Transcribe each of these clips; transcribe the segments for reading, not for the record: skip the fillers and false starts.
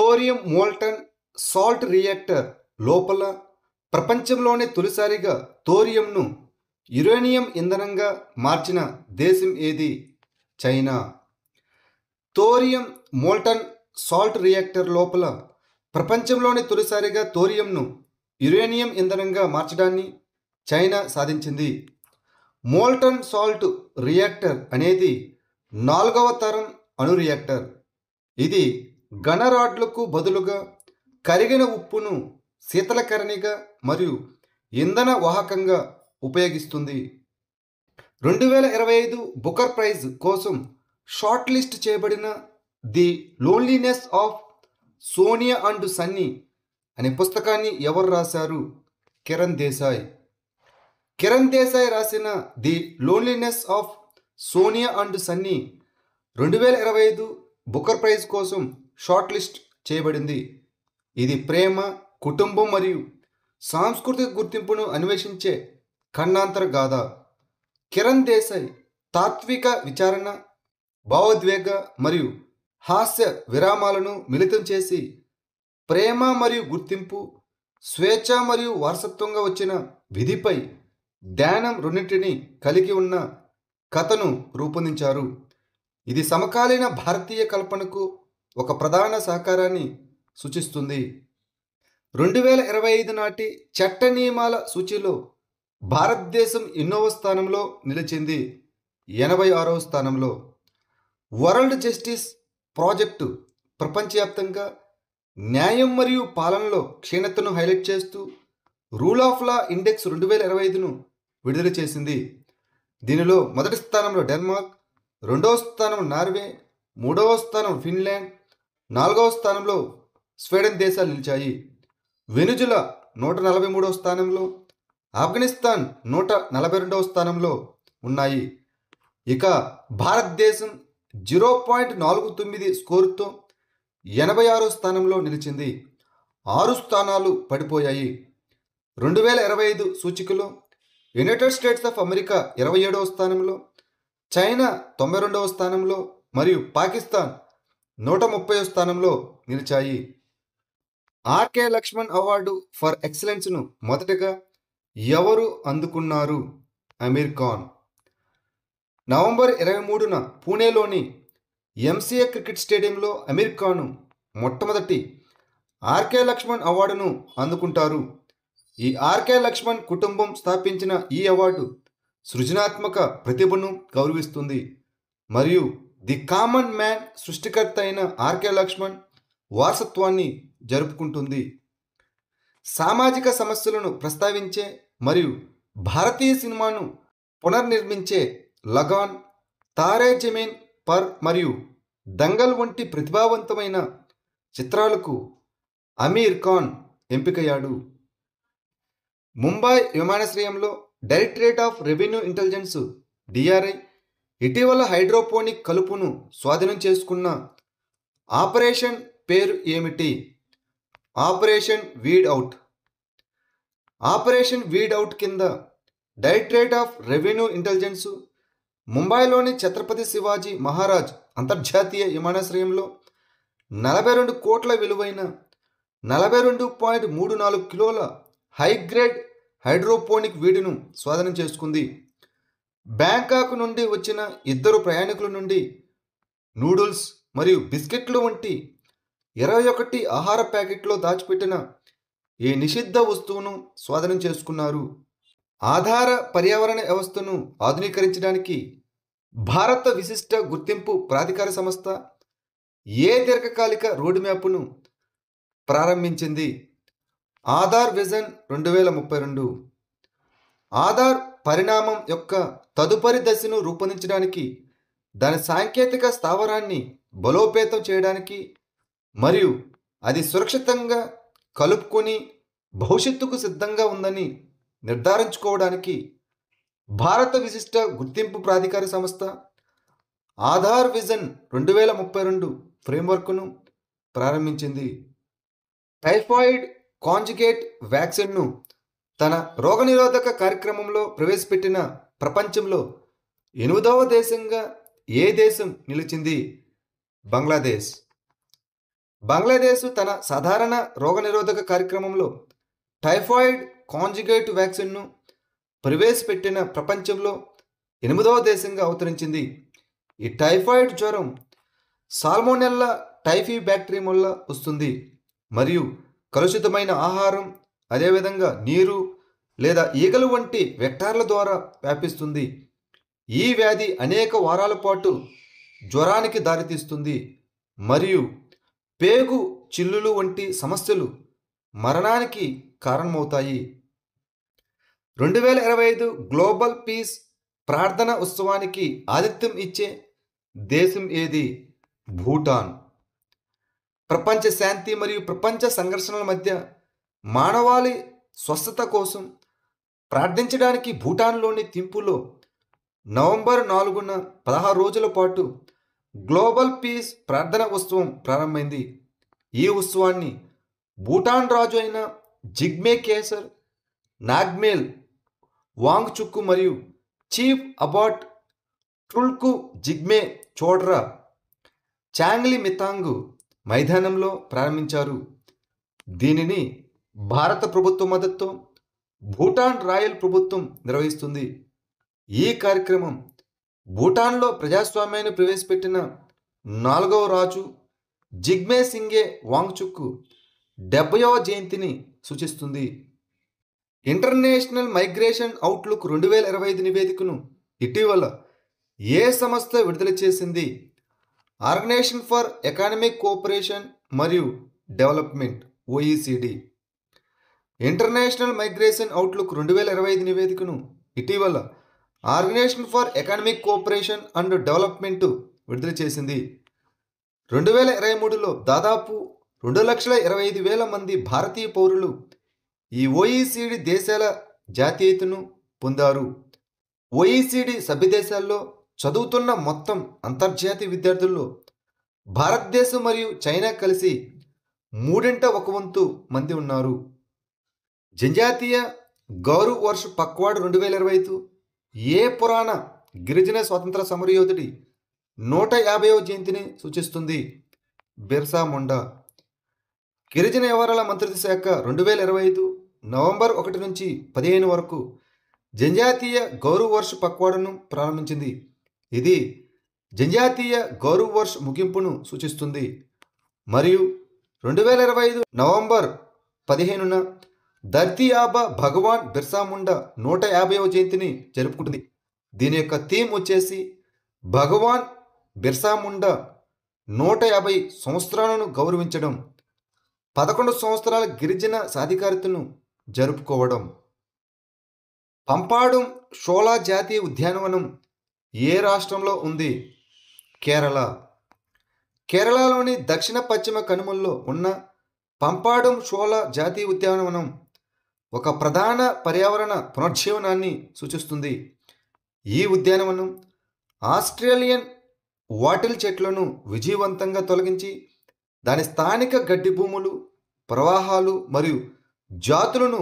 Thorium molten salt reactor లోపల ప్రపంచంలోనే తొలిసారిగా థోరియంను యురేనియం ఇంధనంగా మార్చిన దేశం ఏది? China. Thorium molten salt reactor లోపల ప్రపంచంలోనే తొలిసారిగా థోరియంను యురేనియం ఇంధనంగా మార్చడాన్ని చైనా సాధించింది. మోల్టన్ సాల్ట్ రియాక్టర్ అనేది 4వ తరం అణు రియాక్టర్. ఇది ఘనరాడ్లకు బదులుగా కరిగిన ఉప్పును శీతలకరణిగా మరియు ఇంధన వాహకంగా ఉపయోగిస్తుంది. 2025 బుకర్ ప్రైజ్ కోసం షార్ట్ లిస్ట్ చేయబడిన the loneliness of Sonia and Sunny అనే పుస్తకాన్ని ఎవరు రాశారు? కిరణ్ దేశాయ్. కిరణ్ దేశాయ్ రాసిన the loneliness of Sonia and Sunny 2025 Booker Prize కోసం షార్ట్ లిస్ట్ చేయబడింది. ఇది ప్రేమ, కుటుంబం మరియు సాంస్కృతిక గుర్తింపును అన్వేషించే ఖండాంతర గాథ. కిరణ్ దేశాయ్ తాత్విక విచారణ, భావోద్వేగ మరియు హాస్య విరామాలను మిళితం చేసి ప్రేమ మరియు గుర్తింపు, స్వేచ్ఛ మరియు వారసత్వంగా వచ్చిన విధిపై ధ్యానం రెండింటినీ కలిగి ఉన్న కథను రూపొందించారు. ఇది సమకాలీన భారతీయ కల్పనకు ఒక ప్రధాన సహకారాన్ని సూచిస్తుంది. 2025 నాటి చట్ట నియమాల సూచీలో భారతదేశం ఎన్నవ స్థానంలో నిలిచింది? 86వ స్థానంలో. వరల్డ్ జస్టిస్ ప్రాజెక్టు ప్రపంచవ్యాప్తంగా న్యాయం మరియు పాలనలో క్షీణతను హైలైట్ చేస్తూ రూల్ ఆఫ్ లా ఇండెక్స్ 2025ను విడుదల చేసింది. దీనిలో మొదటి స్థానంలో డెన్మార్క్, 2వ స్థానం నార్వే, 3వ స్థానం ఫిన్లాండ్, 4వ స్థానంలో స్వీడన్ దేశాలు నిలిచాయి. వెనుజులా 143వ స్థానంలో, ఆఫ్ఘనిస్తాన్ 142వ స్థానంలో ఉన్నాయి. ఇక భారతదేశం 0.49 స్కోరుతో 86వ స్థానంలో నిలిచింది. 6 స్థానాలు పడిపోయాయి. 2025 సూచికలో యునైటెడ్ స్టేట్స్ ఆఫ్ అమెరికా 27వ స్థానంలో, చైనా 92వ స్థానంలో మరియు పాకిస్తాన్ 130వ స్థానంలో నిలిచాయి. ఆర్కే లక్ష్మణ్ అవార్డు ఫర్ ఎక్సలెన్స్ను మొదటగా ఎవరు అందుకున్నారు? అమీర్ ఖాన్. నవంబర్ 23న పూణేలోని ఎంసీఏ క్రికెట్ స్టేడియంలో అమీర్ ఖాన్ మొట్టమొదటి ఆర్కే లక్ష్మణ్ అవార్డును అందుకుంటారు. ఈ ఆర్కే లక్ష్మణ్ కుటుంబం స్థాపించిన ఈ అవార్డు సృజనాత్మక ప్రతిభను గౌరవిస్తుంది మరియు ది కామన్ మ్యాన్ సృష్టికర్త అయిన ఆర్కే లక్ష్మణ్ వారసత్వాన్ని జరుపుకుంటుంది. సామాజిక సమస్యలను ప్రస్తావించే మరియు భారతీయ సినిమాను పునర్నిర్మించే లగాన్, తారే జమీన్ పర్ మరియు దంగల్ వంటి ప్రతిభావంతమైన చిత్రాలకు అమీర్ ఖాన్ ఎంపికయ్యాడు. ముంబై విమానాశ్రయంలో directorate of revenue intelligence DRI ఇటీవల హైడ్రోపోనిక్ కలుపును స్వాధీనం చేసుకున్న ఆపరేషన్ పేరు ఏమిటి? Operation weed out. Operation weed out కింద డైరెక్టరేట్ ఆఫ్ రెవెన్యూ ఇంటెలిజెన్స్ ముంబైలోని ఛత్రపతి శివాజీ మహారాజ్ అంతర్జాతీయ విమానాశ్రయంలో 42 కోట్ల విలువైన 42.34 కిలోల హైగ్రేడ్ హైడ్రోపోనిక్ వీడును స్వాధీనం చేసుకుంది. బ్యాంకాక్ నుండి వచ్చిన 2 ప్రయాణికుల నుండి నూడిల్స్ మరియు బిస్కెట్లు వంటి 21 ఆహార ప్యాకెట్లో దాచిపెట్టిన ఈ నిషిద్ధ వస్తువును స్వాధీనం చేసుకున్నారు. ఆధార పర్యావరణ వ్యవస్థను ఆధునీకరించడానికి భారత విశిష్ట గుర్తింపు ప్రాధికార సంస్థ ఏ దీర్ఘకాలిక రోడ్ మ్యాప్ను ప్రారంభించింది? ఆధార్ విజన్ 2032. ఆధార్ పరిణామం యొక్క తదుపరి దశను రూపొందించడానికి, దాని సాంకేతిక స్థావరాన్ని బలోపేతం చేయడానికి మరియు అది సురక్షితంగా కలుపుకొని భవిష్యత్తుకు సిద్ధంగా ఉందని నిర్ధారించుకోవడానికి భారత విశిష్ట గుర్తింపు ప్రాధికార సంస్థ ఆధార్ విజన్ 2032 ఫ్రేమ్వర్క్ను ప్రారంభించింది. టైఫాయిడ్ కాంజుగేట్ వ్యాక్సిన్ను తన రోగనిరోధక కార్యక్రమంలో ప్రవేశపెట్టిన ప్రపంచంలో 8వ దేశంగా ఏ దేశం నిలిచింది? బంగ్లాదేశ్. బంగ్లాదేశ్ తన సాధారణ రోగనిరోధక కార్యక్రమంలో టైఫాయిడ్ కాంజుగేట్ వ్యాక్సిన్ను ప్రవేశపెట్టిన ప్రపంచంలో 8వ దేశంగా అవతరించింది. ఈ టైఫాయిడ్ జ్వరం సాల్మోనెల్లా టైఫీ బ్యాక్టీరియా వల్ల వస్తుంది మరియు కలుషితమైన ఆహారం, అదేవిధంగా నీరు లేదా ఈగలు వంటి వెక్టార్ల ద్వారా వ్యాపిస్తుంది. ఈ వ్యాధి అనేక వారాల పాటు జ్వరానికి దారితీస్తుంది మరియు పేగు చిల్లులు వంటి సమస్యలు మరణానికి కారణమవుతాయి. 2025 గ్లోబల్ పీస్ ప్రార్థన ఉత్సవానికి ఆతిథ్యం ఇచ్చే దేశం ఏది? భూటాన్. ప్రపంచ శాంతి మరియు ప్రపంచ సంఘర్షణల మధ్య మానవాళి స్వస్థత కోసం ప్రార్థించడానికి భూటాన్లోని థింపులో నవంబర్ 4న 16 రోజుల పాటు గ్లోబల్ పీస్ ప్రార్థన ఉత్సవం ప్రారంభమైంది. ఈ ఉత్సవాన్ని భూటాన్ రాజు అయిన జిగ్మే కేసర్ నాగ్మేల్ వాంగ్చుక్ మరియు చీఫ్ అబాట్ ట్రుల్కు జిగ్మే చోడ్రా చాంగ్లీ మితాంగ్ మైదానంలో ప్రారంభించారు. దీనిని భారత ప్రభుత్వ మద్దతుతో భూటాన్ రాయల్ ప్రభుత్వం నిర్వహిస్తుంది. ఈ కార్యక్రమం భూటాన్లో ప్రజాస్వామ్యాన్ని ప్రవేశపెట్టిన 4వ రాజు జిగ్మే సింగే వాంగ్చుక్ 70వ జయంతిని సూచిస్తుంది. ఇంటర్నేషనల్ మైగ్రేషన్ అవుట్లుక్ 2025 నివేదికను ఇటీవల ఏ సంస్థ విడుదల చేసింది? ఆర్గనైజేషన్ ఫర్ ఎకనామిక్ కోఆపరేషన్ మరియు development OECD. International migration outlook 2025 నివేదికను ఇటీవల organisation for economic cooperation and development విడుదల చేసింది. 2023లో దాదాపు 2,25,000 మంది భారతీయ పౌరులు ఈ OECD దేశాల జాతీయతను పొందారు. OECD సభ్యదేశాల్లో చదువుతున్న మొత్తం అంతర్జాతీయ విద్యార్థుల్లో భారతదేశం మరియు చైనా కలిసి 1/3 మంది ఉన్నారు. జనజాతీయ గౌరవ్ వర్ష్ పక్వాడ్ 2025 ఏ పురాణ గిరిజన స్వాతంత్ర సమరయోధుడి 150వ జయంతిని సూచిస్తుంది? బిర్సా ముండా. గిరిజన వ్యవహారాల మంత్రిత్వ శాఖ 2025 నవంబర్ 1 నుంచి 15 వరకు జనజాతీయ గౌరవ్ వర్ష్ పక్వాడను ప్రారంభించింది. ఇది జనజాతీయ గౌరవ్ వర్ష్ ముగింపును సూచిస్తుంది మరియు 2025 నవంబర్ 15న ధర్తీ ఆబా భగవాన్ బిర్సా ముండా 150వ జయంతిని జరుపుకుంటుంది. దీని యొక్క థీమ్ వచ్చేసి భగవాన్ బిర్సా ముండా 150 సంవత్సరాలను గౌరవించడం, 11 సంవత్సరాల గిరిజన సాధికారతను జరుపుకోవడం. పంపాడుం షోలా జాతీయ ఉద్యానవనం ఏ రాష్ట్రంలో ఉంది? కేరళ. కేరళలోని దక్షిణ పశ్చిమ కనుమల్లో ఉన్న పంపాడుం షోలా జాతీయ ఉద్యానవనం ఒక ప్రధాన పర్యావరణ పునరుజ్జీవనాన్ని సూచిస్తుంది. ఈ ఉద్యానవనం ఆస్ట్రేలియన్ వాటిల్ చెట్లను విజయవంతంగా తొలగించి దాని స్థానిక గడ్డి భూములు, ప్రవాహాలు మరియు జాతులను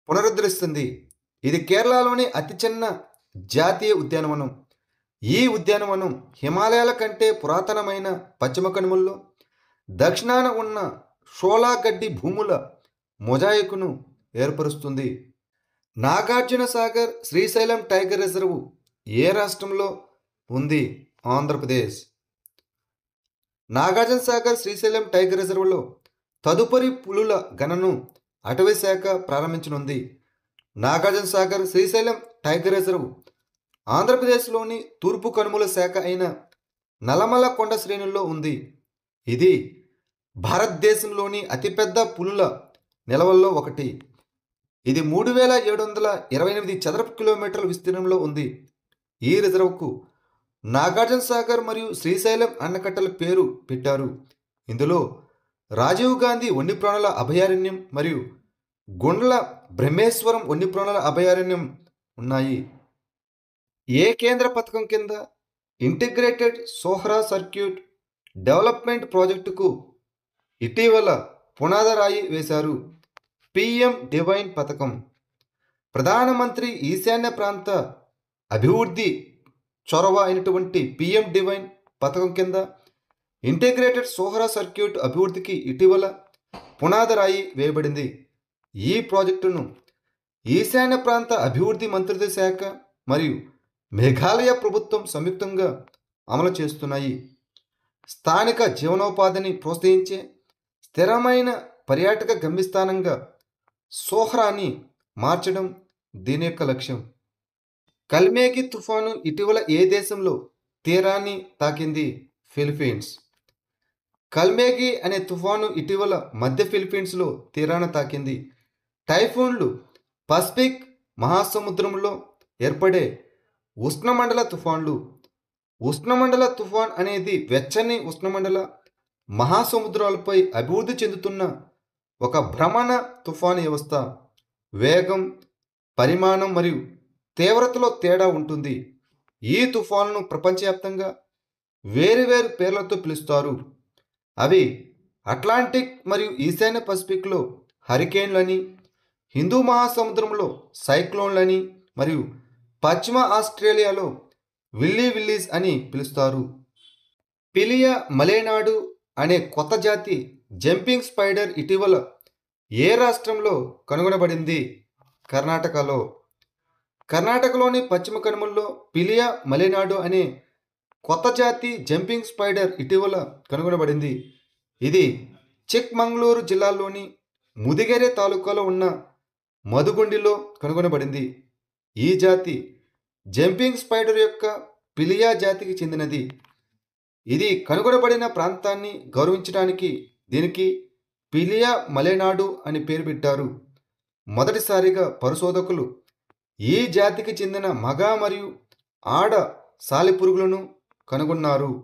పునరుద్ధరిస్తుంది. ఇది కేరళలోని అతి చిన్న జాతీయ ఉద్యానవనం. ఈ ఉద్యానవనం హిమాలయాల కంటే పురాతనమైన పశ్చిమ కనుమల్లో దక్షిణాన ఉన్న షోలా గడ్డి భూముల మొజాయికును ఏర్పరుస్తుంది. నాగార్జున సాగర్ శ్రీశైలం టైగర్ రిజర్వ్ ఏ రాష్ట్రంలో ఉంది? ఆంధ్రప్రదేశ్. నాగార్జున సాగర్ శ్రీశైలం టైగర్ రిజర్వ్లో తదుపరి పులుల గణను అటవీ శాఖ ప్రారంభించనుంది. నాగార్జున సాగర్ శ్రీశైలం టైగర్ రిజర్వ్ ఆంధ్రప్రదేశ్లోని తూర్పు కనుమల శాఖ అయిన నల్లమల కొండ శ్రేణుల్లో ఉంది. ఇది భారతదేశంలోని అతిపెద్ద పులుల నిలవల్లో ఒకటి. ఇది 3,728 చదరపు కిలోమీటర్ల విస్తీర్ణంలో ఉంది. ఈ రిజర్వ్కు నాగార్జున సాగర్ మరియు శ్రీశైలం ఆనకట్టల పేరు పెట్టారు. ఇందులో రాజీవ్ గాంధీ వన్యప్రాణుల అభయారణ్యం మరియు గుండ్ల బ్రహ్మేశ్వరం వన్యప్రాణుల అభయారణ్యం ఉన్నాయి. ఏ కేంద్ర పథకం కింద ఇంటిగ్రేటెడ్ సోహ్రా సర్క్యూట్ డెవలప్మెంట్ ప్రాజెక్టుకు ఇటీవల పునాదరాయి వేశారు? PM డివైన్ పథకం. ప్రధానమంత్రి ఈశాన్య ప్రాంత అభివృద్ధి చొరవ అయినటువంటి PM డివైన్ పథకం కింద ఇంటిగ్రేటెడ్ సోహరా సర్క్యూట్ అభివృద్ధికి ఇటీవల పునాదిరాయి వేయబడింది. ఈ ప్రాజెక్టును ఈశాన్య ప్రాంత అభివృద్ధి మంత్రిత్వ శాఖ మరియు మేఘాలయ ప్రభుత్వం సంయుక్తంగా అమలు చేస్తున్నాయి. స్థానిక జీవనోపాధిని ప్రోత్సహించే స్థిరమైన పర్యాటక గమ్యస్థానంగా సోహరాని మార్చడం దీని యొక్క లక్ష్యం. కల్మేఘి తుఫాను ఇటీవల ఏ దేశంలో తీరాన్ని తాకింది? ఫిలిప్పీన్స్. కల్మేఘి అనే తుఫాను ఇటీవల మధ్య ఫిలిప్పీన్స్లో తీరాన్ని తాకింది. టైఫూన్లు పసిఫిక్ మహాసముద్రంలో ఏర్పడే ఉష్ణమండల తుఫాన్లు. ఉష్ణమండల తుఫాన్ అనేది వెచ్చని ఉష్ణమండల మహాసముద్రాలపై అభివృద్ధి చెందుతున్న ఒక భ్రమణ తుఫాను వ్యవస్థ. వేగం, పరిమాణం మరియు తీవ్రతలో తేడా ఉంటుంది. ఈ తుఫాన్లను ప్రపంచవ్యాప్తంగా వేరువేరు పేర్లతో పిలుస్తారు. అవి అట్లాంటిక్ మరియు ఈశాన్య పసిఫిక్లో హరికేన్లని, హిందూ మహాసముద్రంలో సైక్లోన్లని మరియు పశ్చిమ ఆస్ట్రేలియాలో విల్లీస్ అని పిలుస్తారు. పిలియా మలేనాడు అనే కొత్త జాతి జంపింగ్ స్పైడర్ ఇటీవల ఏ రాష్ట్రంలో కనుగొనబడింది? కర్ణాటకలో. కర్ణాటకలోని పశ్చిమ కనుమల్లో పిలియా మలేనాడు అనే కొత్త జాతి జంపింగ్ స్పైడర్ ఇటీవల కనుగొనబడింది. ఇది చిక్మంగళూరు జిల్లాలోని ముదిగెరె తాలూకాలో ఉన్న మదుగుండిలో కనుగొనబడింది. ఈ జాతి జంపింగ్ స్పైడర్ యొక్క పిలియా జాతికి చెందినది. ఇది కనుగొనబడిన ప్రాంతాన్ని గౌరవించడానికి దీనికి పిలియా మలేనాడు అని పేరు పెట్టారు. మొదటిసారిగా పరిశోధకులు ఈ జాతికి చెందిన మగ మరియు ఆడ సాలెపురుగులను కనుగొన్నారు.